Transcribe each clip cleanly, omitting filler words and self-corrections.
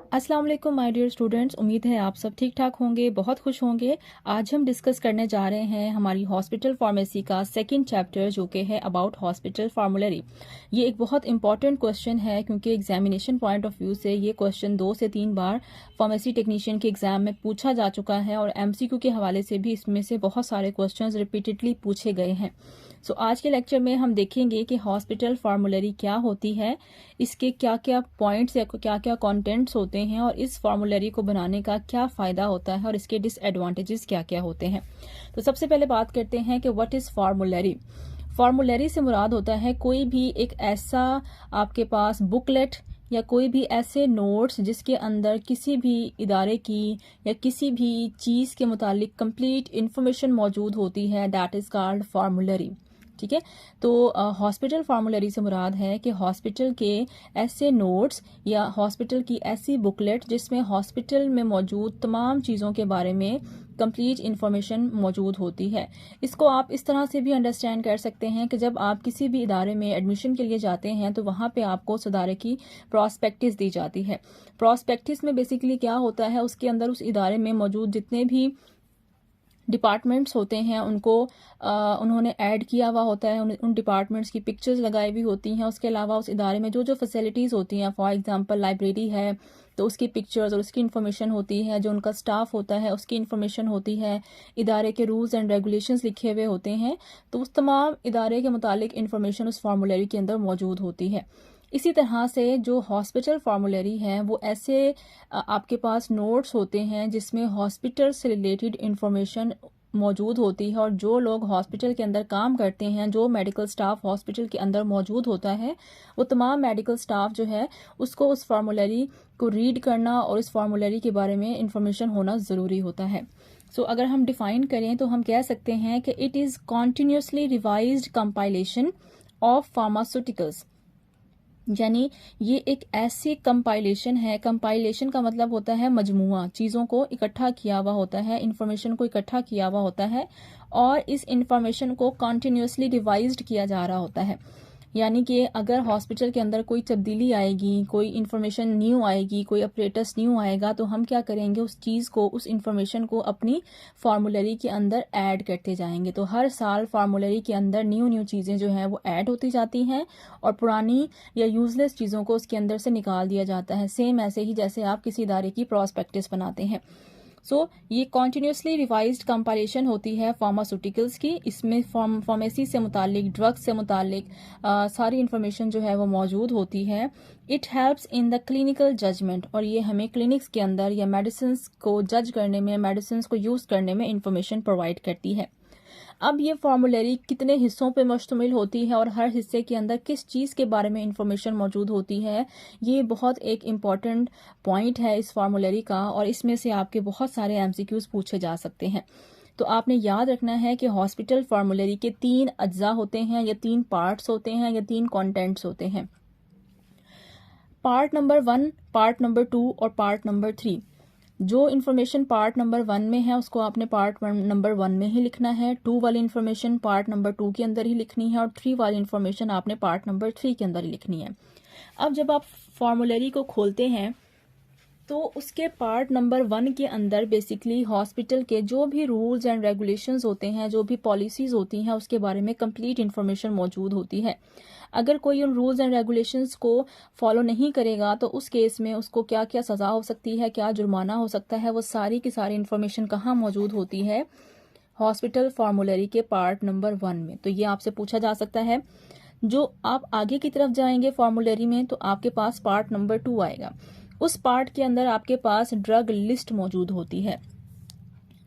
अस्सलाम वालेकुम my dear students, उम्मीद है आप सब ठीक ठाक होंगे, बहुत खुश होंगे। आज हम डिस्कस करने जा रहे हैं हमारी हॉस्पिटल फार्मेसी का सेकंड चैप्टर जो कि है अबाउट हॉस्पिटल फार्मूलरी। ये एक बहुत इंपॉर्टेंट क्वेश्चन है क्योंकि एग्जामिनेशन पॉइंट ऑफ व्यू से ये क्वेश्चन 2 से 3 बार फार्मेसी टेक्नीशियन के एग्जाम में पूछा जा चुका है और एमसीक्यू के हवाले से भी इसमें से बहुत सारे क्वेश्चन रिपीटेडली पूछे गए हैं। सो आज के लेक्चर में हम देखेंगे कि हॉस्पिटल फार्मूलरी क्या होती है, इसके क्या क्या पॉइंट्स या क्या क्या कंटेंट्स होते हैं और इस फार्मूलरी को बनाने का क्या फ़ायदा होता है और इसके डिसएडवांटेजेस क्या क्या होते हैं। तो सबसे पहले बात करते हैं कि व्हाट इज़ फार्मूलरी। फार्मूलरी से मुराद होता है कोई भी एक ऐसा आपके पास बुकलेट या कोई भी ऐसे नोट्स जिसके अंदर किसी भी इदारे की या किसी भी चीज़ के मुतालिक कंप्लीट इंफॉर्मेशन मौजूद होती है, दैट इज़ कॉल्ड फार्मूलरी। ठीक है, तो हॉस्पिटल फार्मूलरी से मुराद है कि हॉस्पिटल के ऐसे नोट्स या हॉस्पिटल की ऐसी बुकलेट जिसमें हॉस्पिटल में मौजूद तमाम चीज़ों के बारे में कंप्लीट इन्फॉर्मेशन मौजूद होती है। इसको आप इस तरह से भी अंडरस्टैंड कर सकते हैं कि जब आप किसी भी इदारे में एडमिशन के लिए जाते हैं तो वहाँ पे आपको उस इदारे की प्रॉस्पेक्टिस दी जाती है। प्रॉस्पेक्टिस में बेसिकली क्या होता है, उसके अंदर उस इदारे में मौजूद जितने भी डिपार्टमेंट्स होते हैं उनको उन्होंने ऐड किया हुआ होता है, उन डिपार्टमेंट्स की पिक्चर्स लगाई हुई होती हैं। उसके अलावा उस इदारे में जो जो फैसिलिटीज़ होती हैं, फॉर एग्जांपल लाइब्रेरी है तो उसकी पिक्चर्स और उसकी इन्फॉर्मेशन होती है, जो उनका स्टाफ होता है उसकी इन्फॉर्मेशन होती है, इदारे के रूल्स एंड रेगुलेशंस लिखे हुए होते हैं। तो उस तमाम इदारे के मुतालिक इन्फॉर्मेशन उस फार्मूलरी के अंदर मौजूद होती है। इसी तरह से जो हॉस्पिटल फार्मूलरी है वो ऐसे आपके पास नोट्स होते हैं जिसमें हॉस्पिटल से रिलेटेड इंफॉर्मेशन मौजूद होती है और जो लोग हॉस्पिटल के अंदर काम करते हैं, जो मेडिकल स्टाफ हॉस्पिटल के अंदर मौजूद होता है, वो तमाम मेडिकल स्टाफ जो है उसको उस फार्मूलरी को रीड करना और इस फार्मूलरी के बारे में इंफॉर्मेशन होना ज़रूरी होता है। सो अगर हम डिफ़ाइन करें तो हम कह सकते हैं कि it is continuously revised compilation of pharmaceuticals, यानी ये एक ऐसी कंपाइलेशन है। कंपाइलेशन का मतलब होता है मजमुआ, चीज़ों को इकट्ठा किया हुआ होता है, इंफॉर्मेशन को इकट्ठा किया हुआ होता है और इस इंफॉर्मेशन को कॉन्टिन्यूसली रिवाइज्ड किया जा रहा होता है। यानी कि अगर हॉस्पिटल के अंदर कोई तब्दीली आएगी, कोई इन्फॉर्मेशन न्यू आएगी, कोई अपरेटस न्यू आएगा तो हम क्या करेंगे, उस चीज़ को, उस इन्फॉर्मेशन को अपनी फार्मूलरी के अंदर ऐड करते जाएंगे। तो हर साल फार्मूलरी के अंदर न्यू न्यू चीज़ें जो हैं वो ऐड होती जाती हैं और पुरानी या यूजलेस चीज़ों को उसके अंदर से निकाल दिया जाता है। सेम ऐसे ही जैसे आप किसी इदारे की प्रॉस्पेक्टिस बनाते हैं। ये कॉन्टीन्यूसली रिवाइज्ड कंपाइलेशन होती है फार्मास्यूटिकल्स की। इसमें फार्मेसी से मुतालिक, ड्रग्स से मुतालिक सारी इन्फॉर्मेशन जो है वो मौजूद होती है। It helps in the clinical judgement, और ये हमें क्लिनिक्स के अंदर या मेडिसिन को जज करने में, मेडिसिन को यूज़ करने में इंफॉर्मेशन प्रोवाइड करती है। अब ये फार्मूलरी कितने हिस्सों पे मुश्तमिल होती है और हर हिस्से के अंदर किस चीज़ के बारे में इंफॉर्मेशन मौजूद होती है, ये बहुत एक इम्पॉर्टेंट पॉइंट है इस फार्मूलरी का और इसमें से आपके बहुत सारे एमसीक्यूज़ पूछे जा सकते हैं। तो आपने याद रखना है कि हॉस्पिटल फार्मूलरी के 3 अज्जा होते हैं या 3 पार्ट्स होते हैं या 3 कंटेंट्स होते हैं। पार्ट नंबर 1, पार्ट नंबर 2 और पार्ट नंबर 3। जो इन्फॉर्मेशन पार्ट नंबर 1 में है उसको आपने पार्ट नंबर 1 में ही लिखना है, 2 वाली इन्फॉर्मेशन पार्ट नंबर 2 के अंदर ही लिखनी है और 3 वाली इन्फॉर्मेशन आपने पार्ट नंबर 3 के अंदर ही लिखनी है। अब जब आप फार्मूलरी को खोलते हैं तो उसके पार्ट नंबर 1 के अंदर बेसिकली हॉस्पिटल के जो भी रूल्स एंड रेगुलेशंस होते हैं, जो भी पॉलिसीज़ होती हैं, उसके बारे में कंप्लीट इन्फॉर्मेशन मौजूद होती है। अगर कोई उन रूल्स एंड रेगुलेशंस को फॉलो नहीं करेगा तो उस केस में उसको क्या क्या सज़ा हो सकती है, क्या जुर्माना हो सकता है, वो सारी की सारी इन्फॉर्मेशन कहाँ मौजूद होती है, हॉस्पिटल फार्मूलरी के पार्ट नंबर 1 में। तो ये आपसे पूछा जा सकता है। जो आप आगे की तरफ जाएंगे फार्मूलरी में तो आपके पास पार्ट नंबर 2 आएगा। उस पार्ट के अंदर आपके पास ड्रग लिस्ट मौजूद होती है।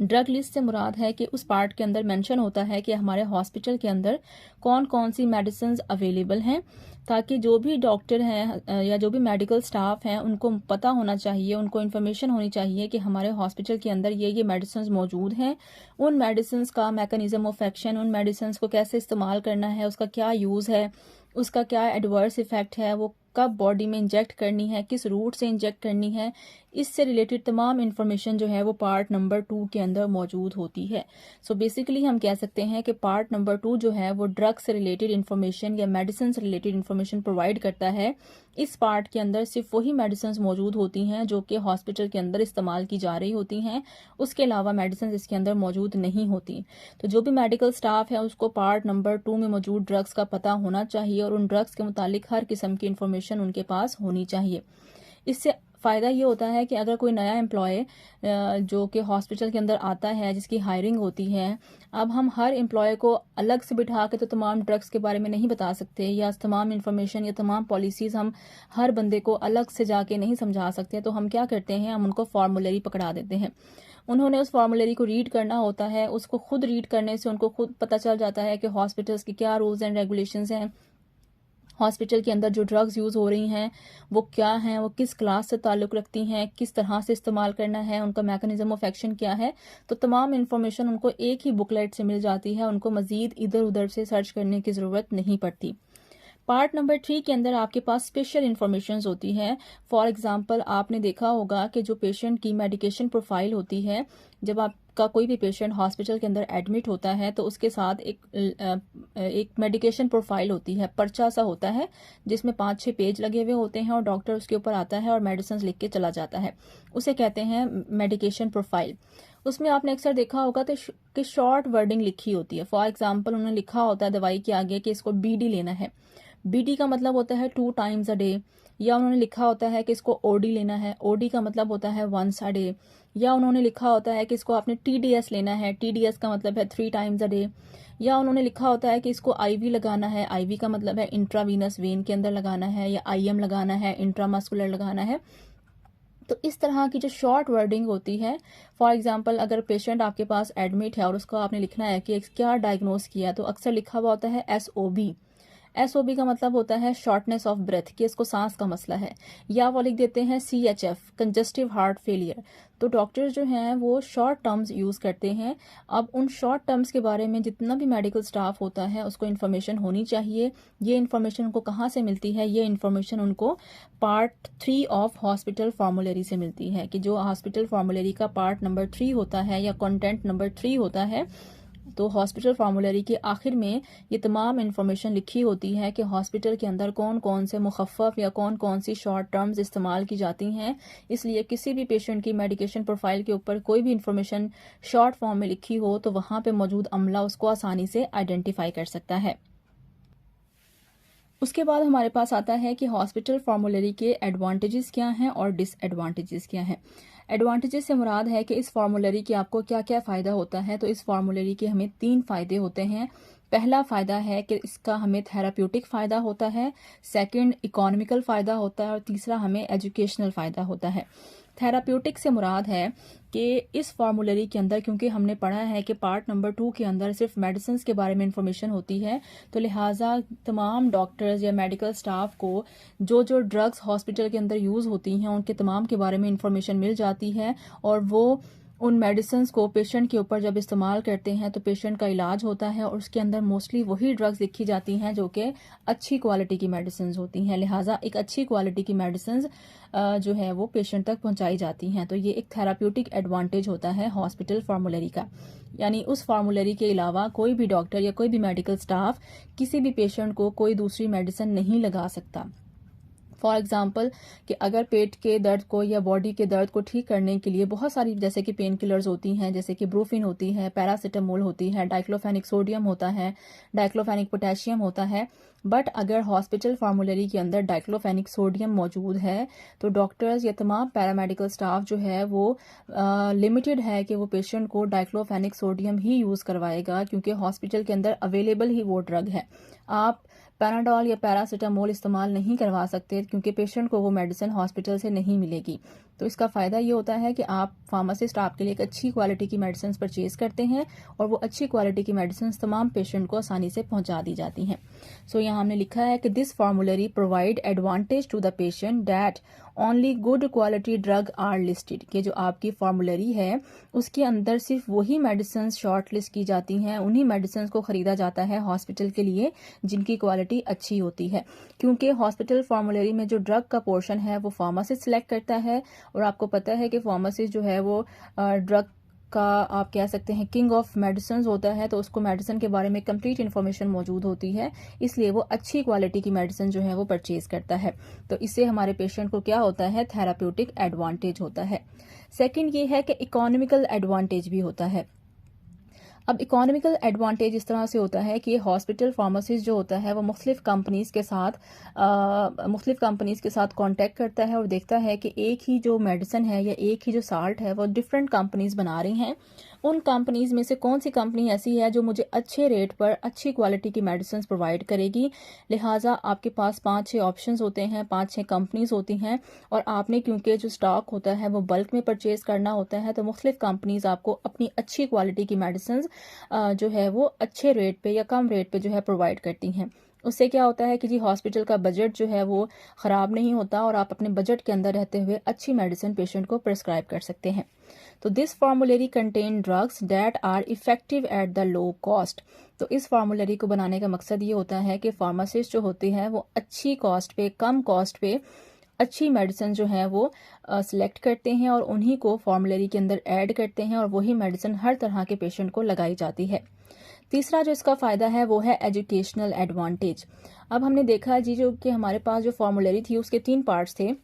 ड्रग लिस्ट से मुराद है कि उस पार्ट के अंदर मेंशन होता है कि हमारे हॉस्पिटल के अंदर कौन कौन सी मेडिसिन अवेलेबल हैं, ताकि जो भी डॉक्टर हैं या जो भी मेडिकल स्टाफ हैं उनको पता होना चाहिए, उनको इन्फॉर्मेशन होनी चाहिए कि हमारे हॉस्पिटल के अंदर ये मेडिसिन मौजूद हैं। उन मेडिसिन का मैकेनिज्म ऑफ एक्शन, उन मेडिसिन को कैसे इस्तेमाल करना है, उसका क्या यूज़ है, उसका क्या एडवर्स इफेक्ट है, वो कब बॉडी में इंजेक्ट करनी है, किस रूट से इंजेक्ट करनी है, इससे रिलेटेड तमाम इन्फॉर्मेशन जो है वो पार्ट नंबर 2 के अंदर मौजूद होती है। सो बेसिकली हम कह सकते हैं कि पार्ट नंबर 2 जो है वो ड्रग से रिलेटेड इन्फॉर्मेशन या मेडिसिन से रिलेटेड इन्फॉर्मेशन प्रोवाइड करता है। इस पार्ट के अंदर सिर्फ वही मेडिसिन मौजूद होती हैं जो कि हॉस्पिटल के अंदर इस्तेमाल की जा रही होती हैं, उसके अलावा मेडिसिन इसके अंदर मौजूद नहीं होती। तो जो भी मेडिकल स्टाफ है उसको पार्ट नंबर 2 में मौजूद ड्रग्स का पता होना चाहिए और उन ड्रग्स के मुतालिक हर किस्म की इन्फॉर्मेशन उनके पास होनी चाहिए। इससे फ़ायदा ये होता है कि अगर कोई नया एम्प्लॉय जो कि हॉस्पिटल के अंदर आता है, जिसकी हायरिंग होती है, अब हम हर एम्प्लॉय को अलग से बिठा के तो तमाम ड्रग्स के बारे में नहीं बता सकते, या तमाम इन्फॉर्मेशन या तमाम पॉलिसीज़ हम हर बंदे को अलग से जाके नहीं समझा सकते। तो हम क्या करते हैं, हम उनको फॉर्मूलरी पकड़ा देते हैं। उन्होंने उस फॉर्मूलरी को रीड करना होता है। उसको खुद रीड करने से उनको खुद पता चल जाता है कि हॉस्पिटल्स के क्या रूल्स एंड रेगुलेशंस हैं, हॉस्पिटल के अंदर जो ड्रग्स यूज़ हो रही हैं वो क्या हैं, वो किस क्लास से ताल्लुक़ रखती हैं, किस तरह से इस्तेमाल करना है, उनका मैकेनिज्म ऑफ एक्शन क्या है। तो तमाम इन्फॉर्मेशन उनको एक ही बुकलेट से मिल जाती है, उनको मज़ीद इधर उधर से सर्च करने की ज़रूरत नहीं पड़ती। पार्ट नंबर 3 के अंदर आपके पास स्पेशल इन्फॉर्मेशन होती है। फॉर एग्जांपल आपने देखा होगा कि जो पेशेंट की मेडिकेशन प्रोफाइल होती है, जब आपका कोई भी पेशेंट हॉस्पिटल के अंदर एडमिट होता है तो उसके साथ एक मेडिकेशन प्रोफाइल होती है, पर्चा सा होता है जिसमें 5-6 पेज लगे हुए होते हैं और डॉक्टर उसके ऊपर आता है और मेडिसिन लिख के चला जाता है। उसे कहते हैं मेडिकेशन प्रोफाइल। उसमें आपने अक्सर देखा होगा कि शॉर्ट वर्डिंग लिखी होती है। फॉर एग्जाम्पल उन्होंने लिखा होता है दवाई के आगे कि इसको BD लेना है। BD का मतलब होता है 2 टाइम्स अ डे। या उन्होंने लिखा होता है कि इसको OD लेना है। OD का मतलब होता है 1 अ डे। या उन्होंने लिखा होता है कि इसको आपने TDS लेना है। TDS का मतलब है 3 टाइम्स अ डे। या उन्होंने लिखा होता है कि इसको IV लगाना है। IV का मतलब है इंट्रावीनस वेन के अंदर लगाना है, या IM लगाना है, इंट्रामस्कुलर लगाना है। तो इस तरह की जो शॉर्ट वर्डिंग होती है, फॉर एग्जांपल अगर पेशेंट आपके पास एडमिट है और उसको आपने लिखना है कि क्या डायग्नोस किया, तो अक्सर लिखा हुआ होता है SOB। SOB का मतलब होता है शॉर्टनेस ऑफ ब्रेथ, कि इसको सांस का मसला है। या वो लिख देते हैं CHF, कंजस्टिव हार्ट फेलियर। तो डॉक्टर्स जो हैं वो शॉर्ट टर्म्स यूज़ करते हैं। अब उन शॉर्ट टर्म्स के बारे में जितना भी मेडिकल स्टाफ होता है उसको इन्फॉर्मेशन होनी चाहिए। ये इन्फॉर्मेशन उनको कहाँ से मिलती है? ये इन्फॉर्मेशन उनको पार्ट 3 ऑफ हॉस्पिटल फार्मूलरी से मिलती है, कि जो हॉस्पिटल फार्मूलरी का पार्ट नंबर 3 होता है या कंटेंट नंबर 3 होता है। तो हॉस्पिटल फार्मूलरी के आखिर में ये तमाम इन्फॉर्मेशन लिखी होती है कि हॉस्पिटल के अंदर कौन कौन से मुखफ़फ़ या कौन कौन सी शॉर्ट टर्म्स इस्तेमाल की जाती हैं। इसलिए किसी भी पेशेंट की मेडिकेशन प्रोफाइल के ऊपर कोई भी इन्फॉर्मेशन शॉर्ट फॉर्म में लिखी हो तो वहाँ पे मौजूद अमला उसको आसानी से आइडेंटिफाई कर सकता है। उसके बाद हमारे पास आता है कि हॉस्पिटल फार्मूलरी के एडवांटेजेस क्या हैं और डिसएडवांटेजेस क्या हैं। एडवांटेजेस से मुराद है कि इस फार्मूलरी के आपको क्या क्या फ़ायदा होता है। तो इस फार्मूलरी के हमें 3 फ़ायदे होते हैं। पहला फ़ायदा है कि इसका हमें थेराप्यूटिक फ़ायदा होता है, सेकंड इकोनॉमिकल फ़ायदा होता है और तीसरा हमें एजुकेशनल फ़ायदा होता है। थेराप्यूटिक से मुराद है कि इस फार्मूलरी के अंदर, क्योंकि हमने पढ़ा है कि पार्ट नंबर 2 के अंदर सिर्फ मेडिसिन के बारे में इंफॉर्मेशन होती है, तो लिहाजा तमाम डॉक्टर्स या मेडिकल स्टाफ को जो जो ड्रग्स हॉस्पिटल के अंदर यूज़ होती हैं उनके तमाम के बारे में इंफॉर्मेशन मिल जाती है, और वो उन मेडिसिन को पेशेंट के ऊपर जब इस्तेमाल करते हैं तो पेशेंट का इलाज होता है, और उसके अंदर मोस्टली वही ड्रग्स लिखी जाती हैं जो कि अच्छी क्वालिटी की मेडिसिन होती हैं। लिहाजा एक अच्छी क्वालिटी की मेडिसिन जो है वो पेशेंट तक पहुंचाई जाती हैं। तो ये एक थेराप्यूटिक एडवांटेज होता है हॉस्पिटल फार्मूलरी का। यानी उस फार्मूलरी के अलावा कोई भी डॉक्टर या कोई भी मेडिकल स्टाफ किसी भी पेशेंट को कोई दूसरी मेडिसिन नहीं लगा सकता। फॉर एग्जाम्पल कि अगर पेट के दर्द को या बॉडी के दर्द को ठीक करने के लिए बहुत सारी जैसे कि पेन किलर्स होती हैं, जैसे कि ब्रूफिन होती है, पैरासीटामोल होती है, डाइक्लोफेनिक सोडियम होता है, डाइक्लोफेनिक पोटेशियम होता है, बट अगर हॉस्पिटल फार्मूलरी के अंदर डाइक्लोफेनिक सोडियम मौजूद है तो डॉक्टर्स या तमाम पैरामेडिकल स्टाफ जो है वो लिमिटेड है कि वो पेशेंट को डाइक्लोफेनिक सोडियम ही यूज़ करवाएगा, क्योंकि हॉस्पिटल के अंदर अवेलेबल ही वो ड्रग है। आप पैनाडोल या पैरासीटामोल इस्तेमाल नहीं करवा सकते क्योंकि पेशेंट को वो मेडिसिन हॉस्पिटल से नहीं मिलेगी। तो इसका फ़ायदा ये होता है कि आप फार्मासिस्ट आपके लिए एक अच्छी क्वालिटी की मेडिसिन परचेज करते हैं और वो अच्छी क्वालिटी की मेडिसिन तमाम पेशेंट को आसानी से पहुंचा दी जाती हैं। सो यहाँ हमने लिखा है कि this formulary provide advantage to the patient that only good quality drug are listed, कि जो आपकी फॉर्मूलरी है उसके अंदर सिर्फ वही मेडिसिन शॉर्ट लिस्ट की जाती हैं, उन्हीं मेडिसिन को खरीदा जाता है हॉस्पिटल के लिए जिनकी क्वालिटी अच्छी होती है। क्योंकि हॉस्पिटल फॉर्मूलरी में जो ड्रग का पोर्शन है वो फार्मासिस्ट सिलेक्ट करता है, और आपको पता है कि फार्मासिस्ट जो है वो ड्रग का आप कह सकते हैं किंग ऑफ मेडिसिन होता है, तो उसको मेडिसिन के बारे में कंप्लीट इन्फॉर्मेशन मौजूद होती है, इसलिए वो अच्छी क्वालिटी की मेडिसिन जो है वो परचेज करता है। तो इससे हमारे पेशेंट को क्या होता है, थेराप्यूटिक एडवांटेज होता है। सेकंड ये है कि इकोनॉमिकल एडवांटेज भी होता है। अब इकोनॉमिकल एडवांटेज इस तरह से होता है कि हॉस्पिटल फार्मासिस्ट जो होता है वो मुख्तलिफ कंपनीज के साथ कांटेक्ट करता है और देखता है कि एक ही जो मेडिसिन है या एक ही जो साल्ट है वो डिफरेंट कंपनीज बना रही हैं, उन कंपनीज में से कौन सी कंपनी ऐसी है जो मुझे अच्छे रेट पर अच्छी क्वालिटी की मेडिसिन प्रोवाइड करेगी। लिहाजा आपके पास 5-6 ऑप्शंस होते हैं, 5-6 कंपनीज होती हैं, और आपने क्योंकि जो स्टॉक होता है वो बल्क में परचेज करना होता है, तो मुख्तलिफ कंपनीज आपको अपनी अच्छी क्वालिटी की मेडिसिन जो है वो अच्छे रेट पे या कम रेट पे जो है प्रोवाइड करती हैं। उससे क्या होता है कि जी हॉस्पिटल का बजट जो है वो ख़राब नहीं होता और आप अपने बजट के अंदर रहते हुए अच्छी मेडिसिन पेशेंट को प्रिस्क्राइब कर सकते हैं। तो this formulary contain drugs that are effective at the low cost. तो इस फार्मूलरी को बनाने का मकसद ये होता है कि फार्मासिस्ट जो होते हैं वो अच्छी कॉस्ट पे, कम कॉस्ट पे अच्छी मेडिसिन जो है वो सिलेक्ट करते हैं और उन्हीं को फार्मूलरी के अंदर ऐड करते हैं, और वही मेडिसिन हर तरह के पेशेंट को लगाई जाती है। तीसरा जो इसका फ़ायदा है वो है एजुकेशनल एडवांटेज। अब हमने देखा जी जो कि हमारे पास जो फार्मूलरी थी उसके 3 पार्ट्स थे।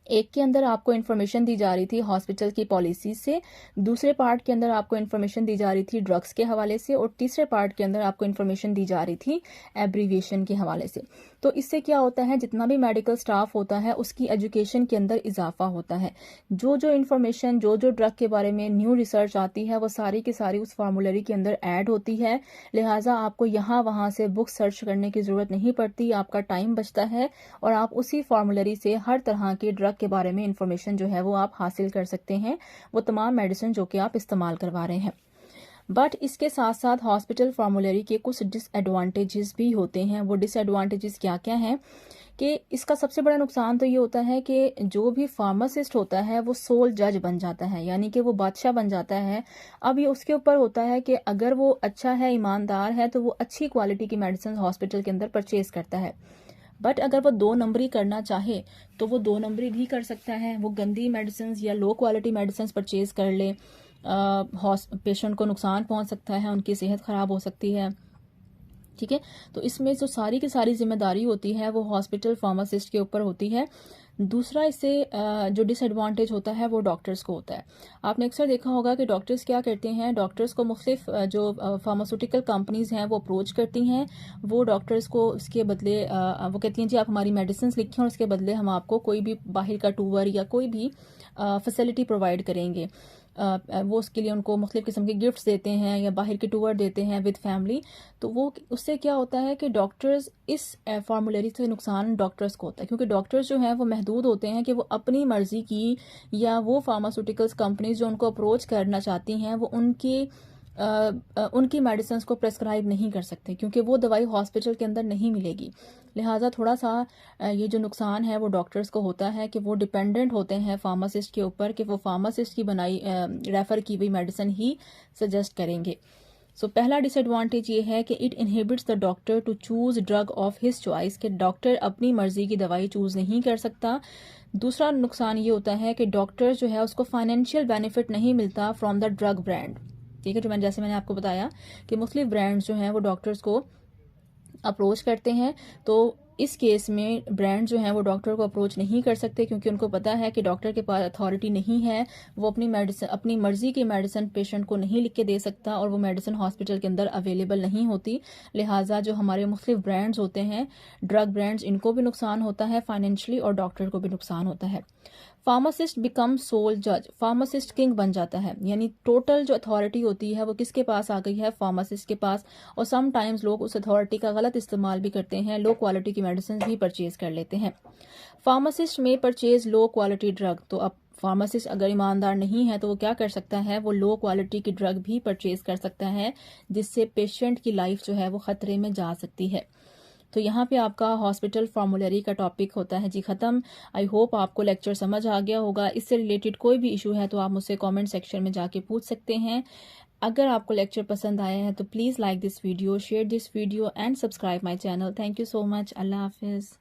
एक के अंदर आपको इन्फॉर्मेशन दी जा रही थी हॉस्पिटल की पॉलिसीज से, दूसरे पार्ट के अंदर आपको इन्फॉर्मेशन दी जा रही थी ड्रग्स के हवाले से, और तीसरे पार्ट के अंदर आपको इन्फॉर्मेशन दी जा रही थी एब्रीविएशन के हवाले से। तो इससे क्या होता है, जितना भी मेडिकल स्टाफ होता है उसकी एजुकेशन के अंदर इजाफा होता है। जो जो इन्फॉर्मेशन, जो जो ड्रग के बारे में न्यू रिसर्च आती है वो सारी की सारी उस फार्मूलरी के अंदर ऐड होती है। लिहाजा आपको यहाँ वहाँ से बुक सर्च करने की ज़रूरत नहीं पड़ती, आपका टाइम बचता है और आप उसी फार्मूलरी से हर तरह के ड्रग के बारे में इंफॉर्मेशन जो है वो आप हासिल कर सकते हैं, वो तमाम मेडिसिन जो कि आप इस्तेमाल करवा रहे हैं। बट इसके साथ साथ हॉस्पिटल फार्मूलरी के कुछ डिसएडवांटेजेस भी होते हैं। वो डिसएडवांटेजेस क्या क्या हैं कि इसका सबसे बड़ा नुकसान तो ये होता है कि जो भी फार्मासिस्ट होता है वो सोल जज बन जाता है, यानी कि वो बादशाह बन जाता है। अब ये उसके ऊपर होता है कि अगर वो अच्छा है, ईमानदार है, तो वो अच्छी क्वालिटी की मेडिसिन हॉस्पिटल के अंदर परचेज करता है। बट अगर वो 2 नंबरी करना चाहे तो वो 2 नंबरी भी कर सकता है, वो गंदी मेडिसिन या लो क्वालिटी मेडिसिन परचेज कर ले, पेशेंट को नुकसान पहुंच सकता है, उनकी सेहत ख़राब हो सकती है। ठीक है, तो इसमें जो सारी की सारी जिम्मेदारी होती है वो हॉस्पिटल फार्मासिस्ट के ऊपर होती है। दूसरा इससे जो डिसएडवांटेज होता है वो डॉक्टर्स को होता है। आपने अक्सर देखा होगा कि डॉक्टर्स क्या करते हैं, डॉक्टर्स को मुख्तलिफ जो फार्मास्यूटिकल कंपनीज हैं वो अप्रोच करती हैं। वो डॉक्टर्स को उसके बदले वो कहती हैं जी आप हमारी मेडिसिन लिखें और उसके बदले हम आपको कोई भी बाहर का टूर या कोई भी फैसिलिटी प्रोवाइड करेंगे। वो उसके लिए उनको मुख्तलिफ किस्म के गिफ्ट्स देते हैं या बाहर के टूर देते हैं विद फैमिली। तो वो उससे क्या होता है कि डॉक्टर्स इस फार्मूलरी से नुकसान डॉक्टर्स को होता है, क्योंकि डॉक्टर्स जो हैं वो महदूद होते हैं कि वो अपनी मर्जी की या वो फार्मास्यूटिकल्स कंपनीज जो उनको अप्रोच करना चाहती हैं वो उनकी मेडिसिन को प्रेस्क्राइब नहीं कर सकते, क्योंकि वो दवाई हॉस्पिटल के अंदर नहीं मिलेगी। लिहाजा थोड़ा सा ये जो नुकसान है वो डॉक्टर्स को होता है कि वो डिपेंडेंट होते हैं फार्मासिस्ट के ऊपर कि वो फार्मासिस्ट की बनाई रेफ़र की हुई मेडिसिन ही सजेस्ट करेंगे। सो पहला डिसएडवांटेज ये है कि it inhibits the doctor to choose drug of his choice, कि डॉक्टर अपनी मर्जी की दवाई चूज़ नहीं कर सकता। दूसरा नुकसान ये होता है कि डॉक्टर जो है उसको फाइनेंशियल बेनिफिट नहीं मिलता फ्रॉम द ड्रग ब्रांड। ठीक है, जो जैसे मैंने आपको बताया कि मुख्तलिफ ब्रांड्स जो हैं वो डॉक्टर्स को अप्रोच करते हैं, तो इस केस में ब्रांड जो हैं वो डॉक्टर को अप्रोच नहीं कर सकते, क्योंकि उनको पता है कि डॉक्टर के पास अथॉरिटी नहीं है, वो अपनी मर्जी की मेडिसिन पेशेंट को नहीं लिख के दे सकता और वो मेडिसिन हॉस्पिटल के अंदर अवेलेबल नहीं होती। लिहाजा जो हमारे मुख्तलिफ ब्रांड्स होते हैं, ड्रग ब्रांड्स, इनको भी नुकसान होता है फाइनेंशियली और डॉक्टर को भी नुकसान होता है। फार्मासिस्ट बिकम सोल जज, फार्मासिस्ट किंग बन जाता है, यानी टोटल जो अथॉरिटी होती है वो किसके पास आ गई है, फार्मासिस्ट के पास। और समटाइम्स लोग उस अथॉरिटी का गलत इस्तेमाल भी करते हैं, लो क्वालिटी की मेडिसिन भी परचेज कर लेते हैं। फार्मासिस्ट में परचेज लो क्वालिटी ड्रग, तो अब फार्मासिस्ट अगर ईमानदार नहीं है तो वो क्या कर सकता है, वो लो क्वालिटी की ड्रग भी परचेज कर सकता है, जिससे पेशेंट की लाइफ जो है वो खतरे में जा सकती है। तो यहाँ पे आपका हॉस्पिटल फॉर्मूलरी का टॉपिक होता है जी ख़त्म। आई होप आपको लेक्चर समझ आ गया होगा। इससे रिलेटेड कोई भी इशू है तो आप मुझसे कमेंट सेक्शन में जाके पूछ सकते हैं। अगर आपको लेक्चर पसंद आया है तो please like this video, share this video and subscribe my channel. Thank you so much. अल्लाह हाफिज़।